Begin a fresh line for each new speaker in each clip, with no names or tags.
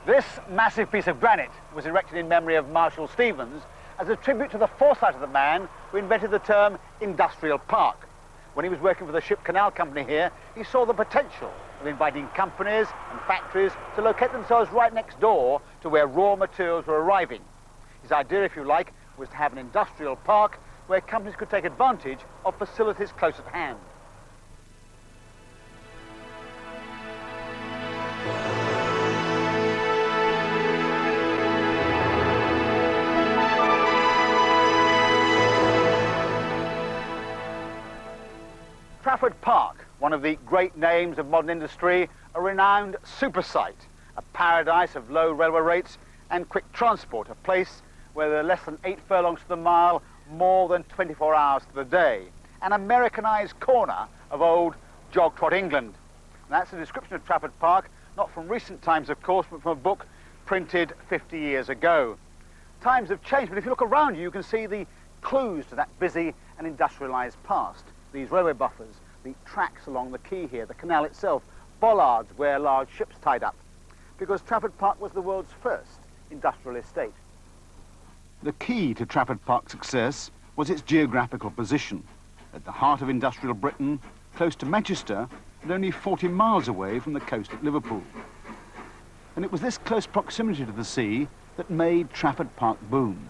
This massive piece of granite was erected in memory of Marshall Stevens as a tribute to the foresight of the man who invented the term industrial park. When he was working for the Ship Canal Company here, he saw the potential of inviting companies and factories to locate themselves right next door to where raw materials were arriving. His idea, if you like, was to have an industrial park where companies could take advantage of facilities close at hand. Trafford Park, one of the great names of modern industry, a renowned super site, a paradise of low railway rates and quick transport, a place where there are less than 8 furlongs to the mile, more than 24 hours to the day, an Americanized corner of old jog-trot England. And that's a description of Trafford Park, not from recent times, of course, but from a book printed 50 years ago. Times have changed, but if you look around you, you can see the clues to that busy and industrialized past. These railway buffers, the tracks along the quay here, the canal itself, bollards where large ships tied up, because Trafford Park was the world's first industrial estate. The key to Trafford Park's success was its geographical position, at the heart of industrial Britain, close to Manchester, and only 40 miles away from the coast at Liverpool. And it was this close proximity to the sea that made Trafford Park boom,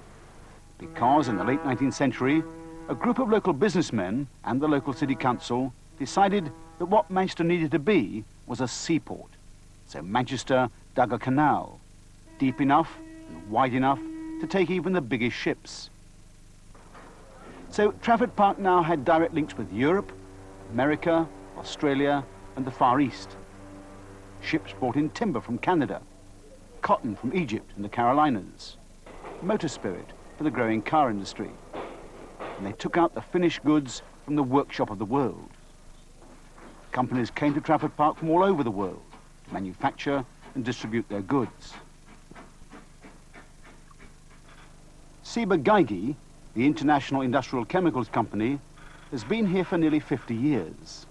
because in the late 19th century, a group of local businessmen and the local city council decided that what Manchester needed to be was a seaport. So Manchester dug a canal, deep enough and wide enough to take even the biggest ships. So Trafford Park now had direct links with Europe, America, Australia, and the Far East. Ships brought in timber from Canada, cotton from Egypt and the Carolinas, motor spirit for the growing car industry, and they took out the finished goods from the workshop of the world. Companies came to Trafford Park from all over the world to manufacture and distribute their goods. Ciba-Geigy, the international industrial chemicals company, has been here for nearly 50 years.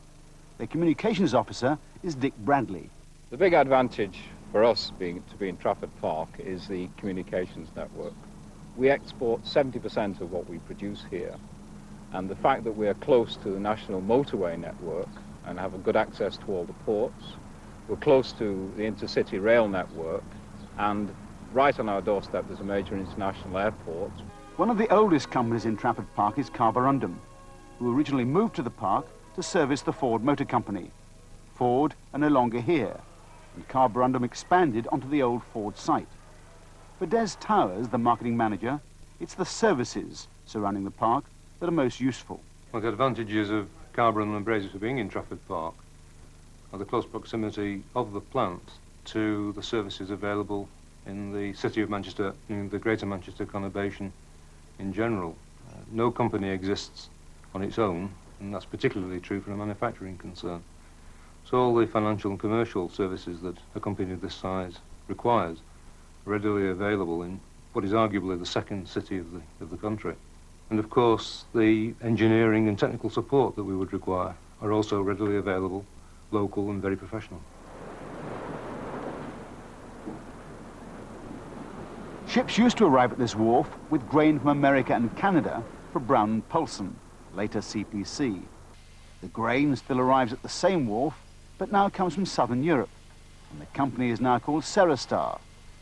Their communications officer is Dick Bradley.
The big advantage for us to be in Trafford Park is the communications network. We export 70% of what we produce here, and the fact that we are close to the national motorway network and have a good access to all the ports, we're close to the intercity rail network, and right on our doorstep there's a major international airport.
One of the oldest companies in Trafford Park is Carborundum, who originally moved to the park to service the Ford Motor Company. Ford are no longer here, and Carborundum expanded onto the old Ford site. For Des Towers, the marketing manager, it's the services surrounding the park that are most useful.
Well, the advantages of Carborundum and Brazos for being in Trafford Park are the close proximity of the plant to the services available in the city of Manchester, in the greater Manchester conurbation in general. No company exists on its own, and that's particularly true for a manufacturing concern. So all the financial and commercial services that a company of this size requires are readily available in what is arguably the second city of the country. And of course, the engineering and technical support that we would require are also readily available, local and very professional.
Ships used to arrive at this wharf with grain from America and Canada for Brown and Paulson, later CPC. The grain still arrives at the same wharf, but now comes from southern Europe, and the company is now called Cerastar,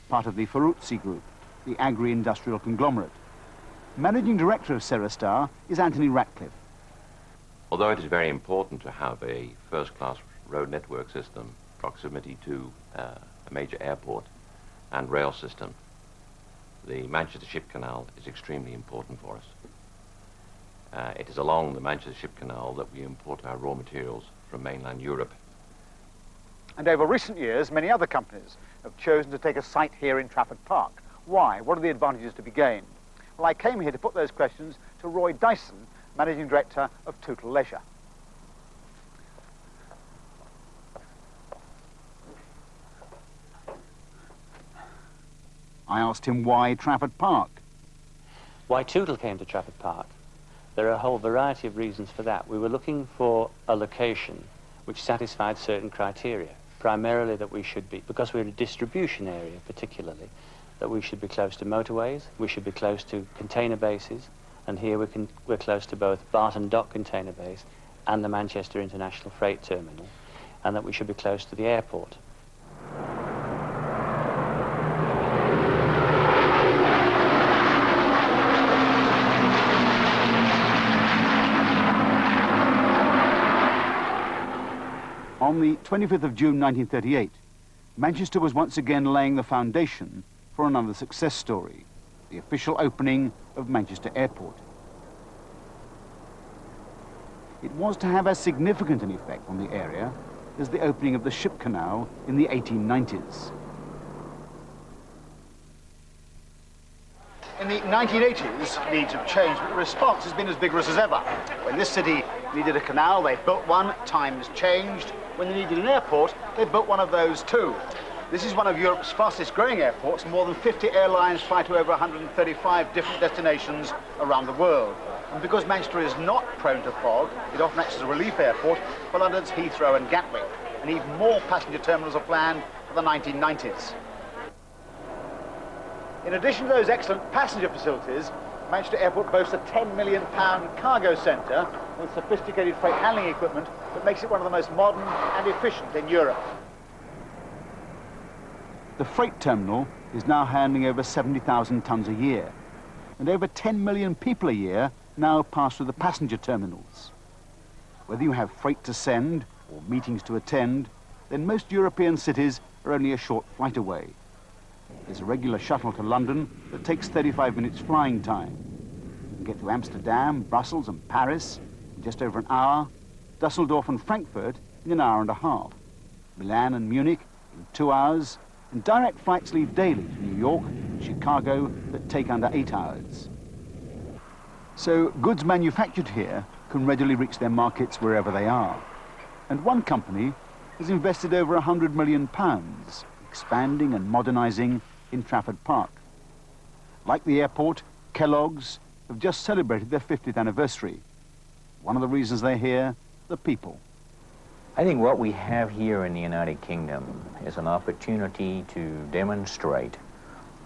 part of the Ferruzzi Group, the agri-industrial conglomerate. Managing director of Cerastar is Anthony Ratcliffe.
Although it is very important to have a first-class road network system, proximity to a major airport and rail system, the Manchester Ship Canal is extremely important for us. It is along the Manchester Ship Canal that we import our raw materials from mainland Europe.
And over recent years, many other companies have chosen to take a site here in Trafford Park. Why? What are the advantages to be gained? Well, I came here to put those questions to Roy Dyson, Managing Director of Total Leisure. I asked him why Trafford Park.
Why Tootle came to Trafford Park? There are a whole variety of reasons for that. We were looking for a location which satisfied certain criteria. primarily that we should be, because we're a distribution area particularly, that we should be close to motorways, we should be close to container bases, and here we're close to both Barton Dock container base and the Manchester International Freight Terminal, and that we should be close to the airport.
On the 25th of June 1938, Manchester was once again laying the foundation for another success story, the official opening of Manchester Airport. It was to have as significant an effect on the area as the opening of the ship canal in the 1890s. In the 1980s, needs have changed, but the response has been as vigorous as ever. When this city needed a canal, they built one. Times changed. When they needed an airport, they built one of those too. This is one of Europe's fastest growing airports. More than 50 airlines fly to over 135 different destinations around the world. And because Manchester is not prone to fog, it often acts as a relief airport for London's Heathrow and Gatwick. And even more passenger terminals are planned for the 1990s. In addition to those excellent passenger facilities, Manchester Airport boasts a £10 million cargo centre with sophisticated freight handling equipment that makes it one of the most modern and efficient in Europe. The freight terminal is now handling over 70,000 tonnes a year, and over 10 million people a year now pass through the passenger terminals. Whether you have freight to send or meetings to attend, then most European cities are only a short flight away. There's a regular shuttle to London that takes 35 minutes flying time. You can get to Amsterdam, Brussels and Paris in just over an hour, Dusseldorf and Frankfurt in an hour and a half, Milan and Munich in 2 hours, and direct flights leave daily to New York and Chicago that take under 8 hours. So goods manufactured here can readily reach their markets wherever they are. And one company has invested over £100 million expanding and modernising in Trafford Park. Like the airport, Kellogg's have just celebrated their 50th anniversary. One of the reasons they're here, the people.
I think what we have here in the United Kingdom is an opportunity to demonstrate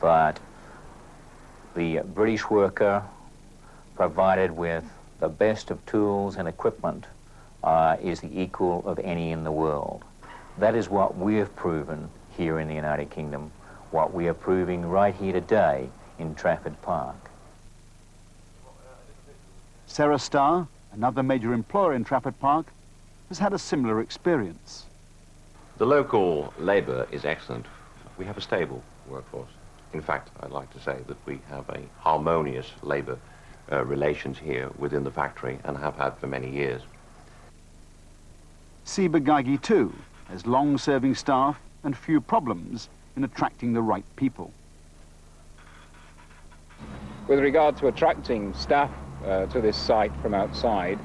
that the British worker, provided with the best of tools and equipment, is the equal of any in the world. That is what we have proven here in the United Kingdom, what we are proving right here today in Trafford Park.
Sarah Starr, another major employer in Trafford Park, has had a similar experience.
The local labour is excellent. We have a stable workforce. In fact, I'd like to say that we have a harmonious labour relations here within the factory and have had for many years.
Siba Geigy too has long-serving staff and few problems in attracting the right people.
With regard to attracting staff to this site from outside,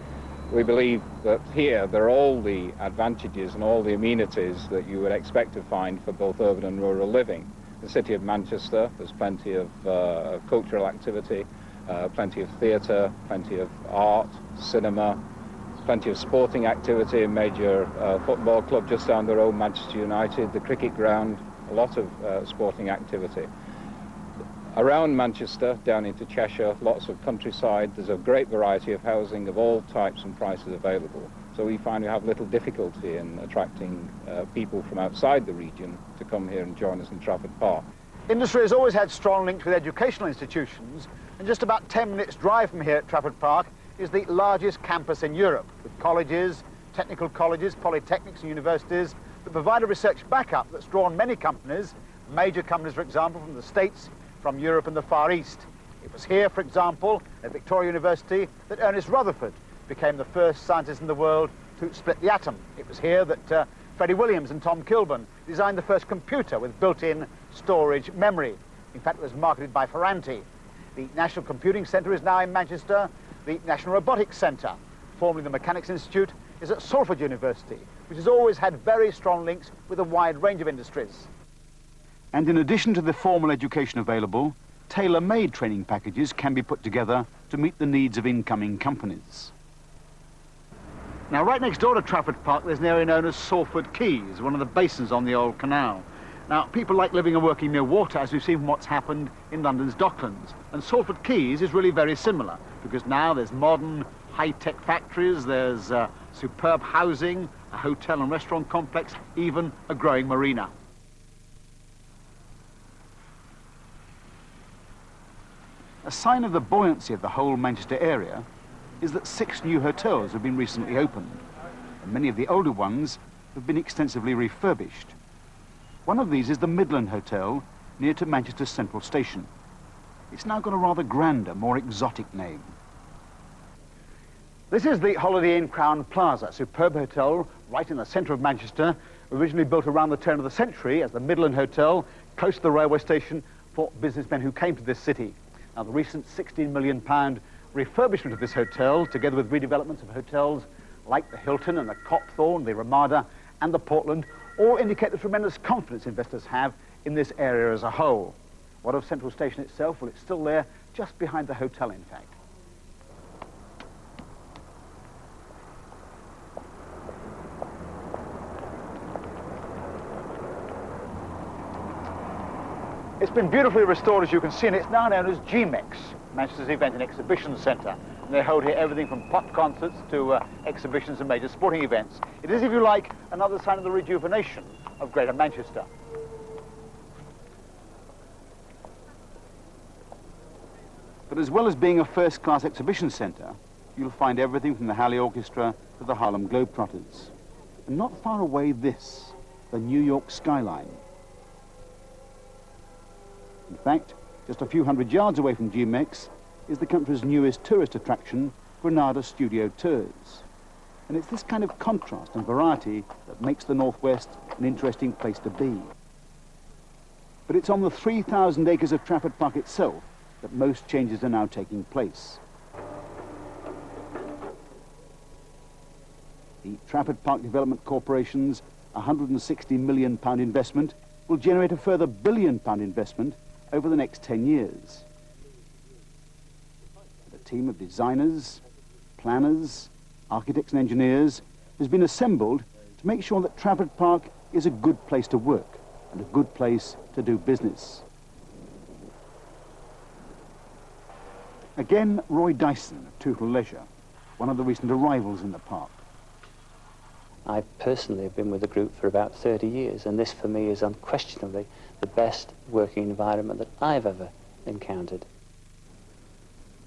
we believe that here there are all the advantages and all the amenities that you would expect to find for both urban and rural living. The city of Manchester, there's plenty of cultural activity, plenty of theatre, plenty of art, cinema, plenty of sporting activity, a major football club just down the road, Manchester United, the cricket ground, a lot of sporting activity. Around Manchester, down into Cheshire, lots of countryside, there's a great variety of housing of all types and prices available. So we find we have little difficulty in attracting people from outside the region to come here and join us in Trafford Park.
Industry has always had strong links with educational institutions, and just about 10 minutes drive from here at Trafford Park is the largest campus in Europe, with colleges, technical colleges, polytechnics and universities that provide a research backup that's drawn many companies, major companies, for example, from the States, from Europe and the Far East. It was here, for example, at Victoria University, that Ernest Rutherford became the first scientist in the world to split the atom. It was here that Freddie Williams and Tom Kilburn designed the first computer with built-in storage memory. In fact, it was marketed by Ferranti. The National Computing Centre is now in Manchester. The National Robotics Centre, formerly the Mechanics Institute, is at Salford University, which has always had very strong links with a wide range of industries. And in addition to the formal education available, tailor-made training packages can be put together to meet the needs of incoming companies. Now, right next door to Trafford Park, there's an area known as Salford Quays, one of the basins on the old canal. Now, people like living and working near water, as we've seen from what's happened in London's Docklands. And Salford Quays is really very similar, because now there's modern, high-tech factories, there's superb housing, a hotel and restaurant complex, even a growing marina. A sign of the buoyancy of the whole Manchester area is that 6 new hotels have been recently opened, and many of the older ones have been extensively refurbished. One of these is the Midland Hotel, near to Manchester Central Station. It's now got a rather grander, more exotic name. This is the Holiday Inn Crown Plaza, a superb hotel right in the centre of Manchester, originally built around the turn of the century as the Midland Hotel, close to the railway station for businessmen who came to this city. Now, the recent £16 million refurbishment of this hotel, together with redevelopments of hotels like the Hilton and the Copthorne, the Ramada and the Portland, all indicate the tremendous confidence investors have in this area as a whole. What of Central Station itself? Well, it's still there, just behind the hotel, in fact. It's been beautifully restored, as you can see, and it's now known as GMEX, Manchester's Event and Exhibition Centre. And they hold here everything from pop concerts to exhibitions and major sporting events. It is, if you like, another sign of the rejuvenation of Greater Manchester. But as well as being a first-class exhibition centre, you'll find everything from the Halley Orchestra to the Harlem Globetrotters. And not far away, this, the New York skyline. In fact, just a few hundred yards away from GMEX is the country's newest tourist attraction, Granada Studio Tours. And it's this kind of contrast and variety that makes the Northwest an interesting place to be. But it's on the 3,000 acres of Trafford Park itself that most changes are now taking place. The Trafford Park Development Corporation's £160 million investment will generate a further £1 billion investment over the next 10 years. A team of designers, planners, architects and engineers has been assembled to make sure that Trafford Park is a good place to work and a good place to do business. Again, Roy Dyson of Tootle Leisure, one of the recent arrivals in the park.
I personally have been with the group for about 30 years, and this for me is unquestionably the best working environment that I've ever encountered.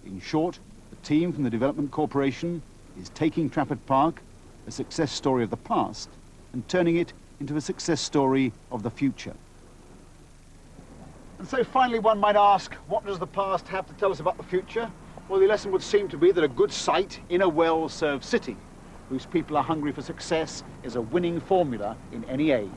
In short, the team from the Development Corporation is taking Trafford Park, a success story of the past, and turning it into a success story of the future. And so finally one might ask, what does the past have to tell us about the future? Well, the lesson would seem to be that a good site in a well-served city, whose people are hungry for success, is a winning formula in any age.